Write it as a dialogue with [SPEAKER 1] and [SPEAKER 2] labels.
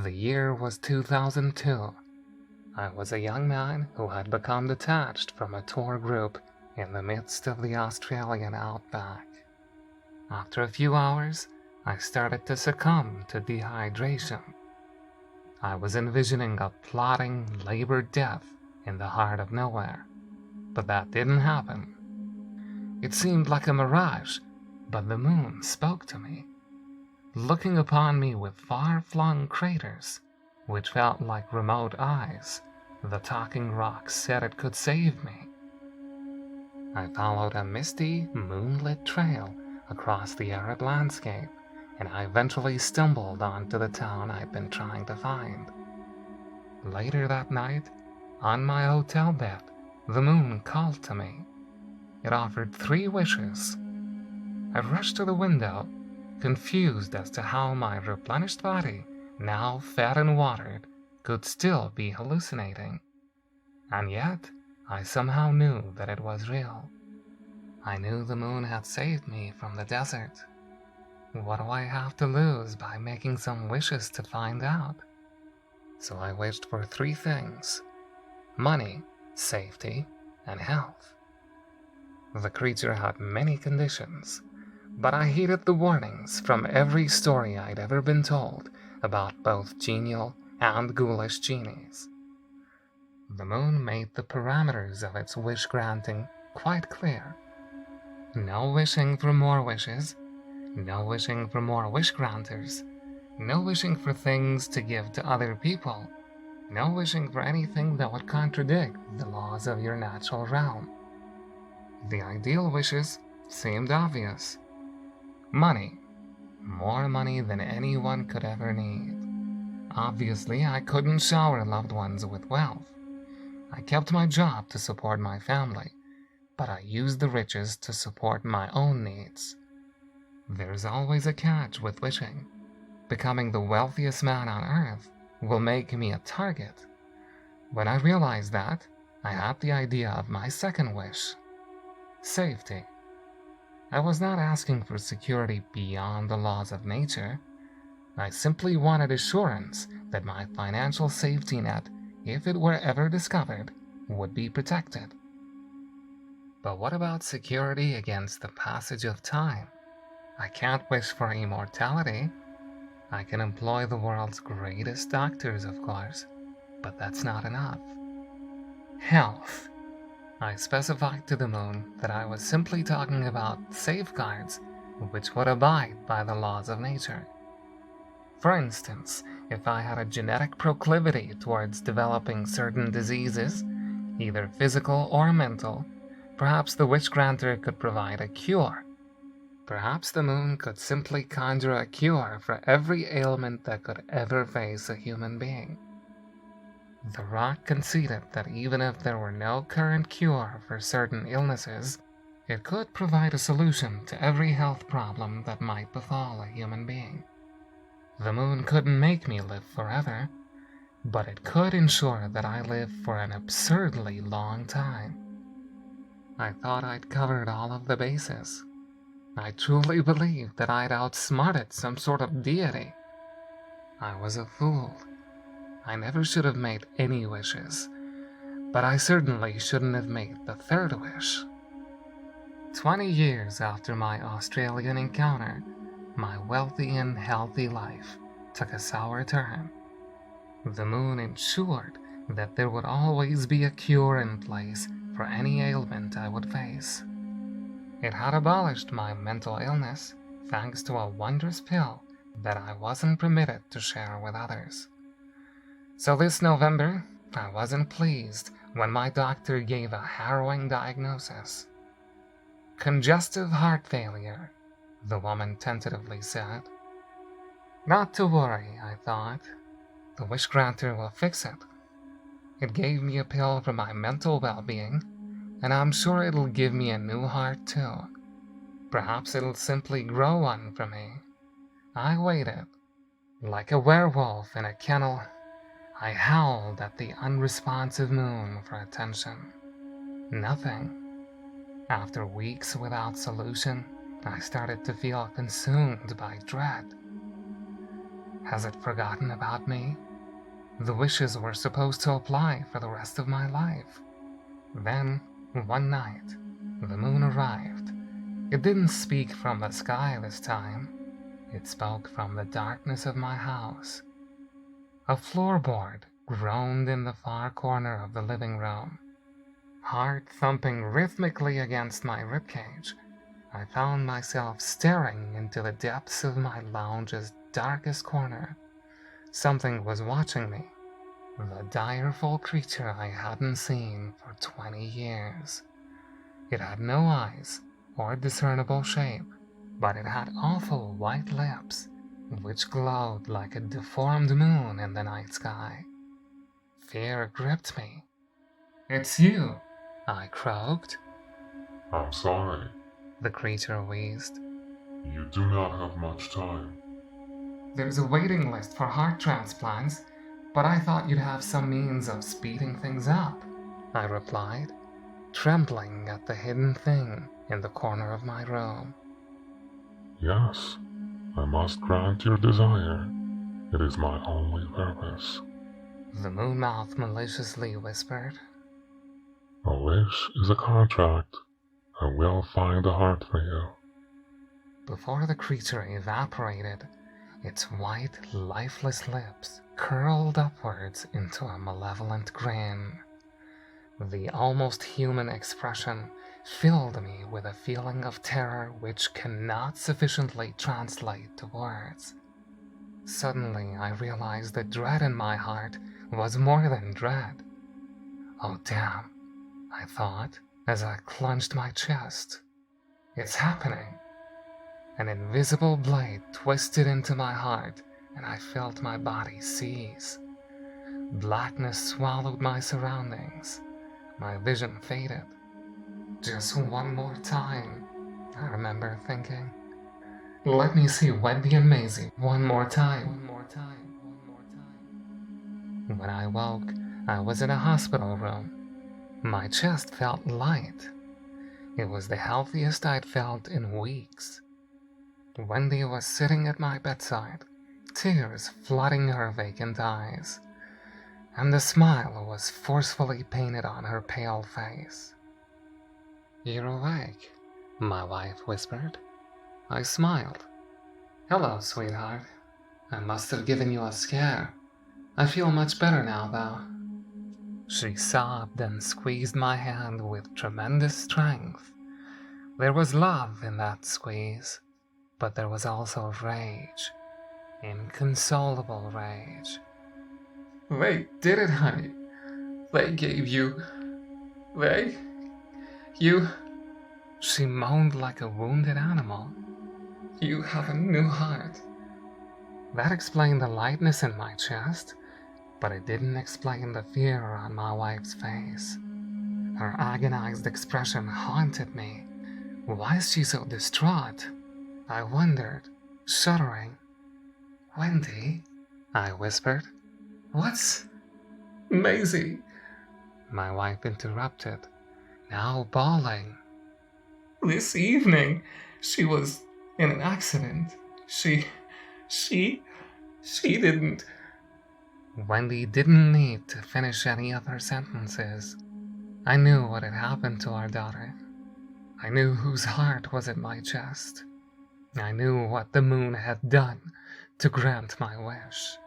[SPEAKER 1] The year was 2002. I was a young man who had become detached from a tour group in the midst of the Australian Outback. After a few hours, I started to succumb to dehydration. I was envisioning a plodding, labored death in the heart of nowhere, but that didn't happen. It seemed like a mirage, but the moon spoke to me, looking upon me with far-flung craters, which felt like remote eyes. The talking rock said it could save me. I followed a misty, moonlit trail across the arid landscape, and I eventually stumbled onto the town I'd been trying to find. Later that night, on my hotel bed, the moon called to me. It offered 3 wishes. I rushed to the window, confused as to how my replenished body, now fed and watered, could still be hallucinating. And yet, I somehow knew that it was real. I knew the moon had saved me from the desert. What do I have to lose by making some wishes to find out? So I wished for 3 things: money, safety, and health. The creature had many conditions, but I heeded the warnings from every story I'd ever been told about both genial and ghoulish genies. The moon made the parameters of its wish-granting quite clear. No wishing for more wishes, no wishing for more wish-granters, no wishing for things to give to other people, no wishing for anything that would contradict the laws of your natural realm. The ideal wishes seemed obvious. Money. More money than anyone could ever need. Obviously, I couldn't shower loved ones with wealth. I kept my job to support my family, but I used the riches to support my own needs. There's always a catch with wishing. Becoming the wealthiest man on earth will make me a target. When I realized that, I had the idea of my second wish: safety. I was not asking for security beyond the laws of nature. I simply wanted assurance that my financial safety net, if it were ever discovered, would be protected. But what about security against the passage of time? I can't wish for immortality. I can employ the world's greatest doctors, of course, but that's not enough. Health. I specified to the moon that I was simply talking about safeguards which would abide by the laws of nature. For instance, if I had a genetic proclivity towards developing certain diseases, either physical or mental, perhaps the wish granter could provide a cure. Perhaps the moon could simply conjure a cure for every ailment that could ever face a human being. The rock conceded that even if there were no current cure for certain illnesses, it could provide a solution to every health problem that might befall a human being. The moon couldn't make me live forever, but it could ensure that I live for an absurdly long time. I thought I'd covered all of the bases. I truly believed that I'd outsmarted some sort of deity. I was a fool. I never should have made any wishes, but I certainly shouldn't have made the third wish. 20 years after my Australian encounter, my wealthy and healthy life took a sour turn. The moon ensured that there would always be a cure in place for any ailment I would face. It had abolished my mental illness thanks to a wondrous pill that I wasn't permitted to share with others. So this November, I wasn't pleased when my doctor gave a harrowing diagnosis. Congestive heart failure, the woman tentatively said. Not to worry, I thought. The wish granter will fix it. It gave me a pill for my mental well-being, and I'm sure it'll give me a new heart too. Perhaps it'll simply grow one for me. I waited. Like a werewolf in a kennel, I howled at the unresponsive moon for attention. Nothing. After weeks without solution, I started to feel consumed by dread. Has it forgotten about me? The wishes were supposed to apply for the rest of my life. Then, one night, the moon arrived. It didn't speak from the sky this time. It spoke from the darkness of my house. A floorboard groaned in the far corner of the living room. Heart thumping rhythmically against my ribcage, I found myself staring into the depths of my lounge's darkest corner. Something was watching me. The direful creature I hadn't seen for 20 years. It had no eyes or discernible shape, but it had awful white lips, which glowed like a deformed moon in the night sky. Fear gripped me. "It's you," I croaked.
[SPEAKER 2] I'm sorry.
[SPEAKER 1] The creature wheezed.
[SPEAKER 2] You do not have much time.
[SPEAKER 1] "There's a waiting list for heart transplants, but I thought you'd have some means of speeding things up," I replied, trembling at the hidden thing in the corner of my room.
[SPEAKER 2] Yes, I must grant your desire. It is my only purpose.
[SPEAKER 1] The moon-mouth maliciously whispered.
[SPEAKER 2] A wish is a contract. I will find a heart for you.
[SPEAKER 1] Before the creature evaporated, its white, lifeless lips curled upwards into a malevolent grin. The almost human expression filled me with a feeling of terror which cannot sufficiently translate to words. Suddenly I realized the dread in my heart was more than dread. Oh damn, I thought as I clenched my chest. It's happening. An invisible blade twisted into my heart and I felt my body seize. Blackness swallowed my surroundings. My vision faded. Just one more time, I remember thinking. Let me see Wendy and Maisie one more time. When I woke, I was in a hospital room. My chest felt light. It was the healthiest I'd felt in weeks. Wendy was sitting at my bedside, tears flooding her vacant eyes, and a smile was forcefully painted on her pale face. "You're awake," my wife whispered. I smiled. "Hello, sweetheart. I must have given you a scare. I feel much better now, though." She sobbed and squeezed my hand with tremendous strength. There was love in that squeeze, but there was also rage. Inconsolable rage. "They did it, honey. They gave you... You..." She moaned like a wounded animal. "You have a new heart." That explained the lightness in my chest, but it didn't explain the fear on my wife's face. Her agonized expression haunted me. Why is she so distraught? I wondered, shuddering. "Wendy," I whispered. "What's..." "Maisie," my wife interrupted, now bawling. "This evening, she was in an accident. She didn't..." Wendy didn't need to finish any of her sentences. I knew what had happened to our daughter. I knew whose heart was in my chest. I knew what the moon had done to grant my wish.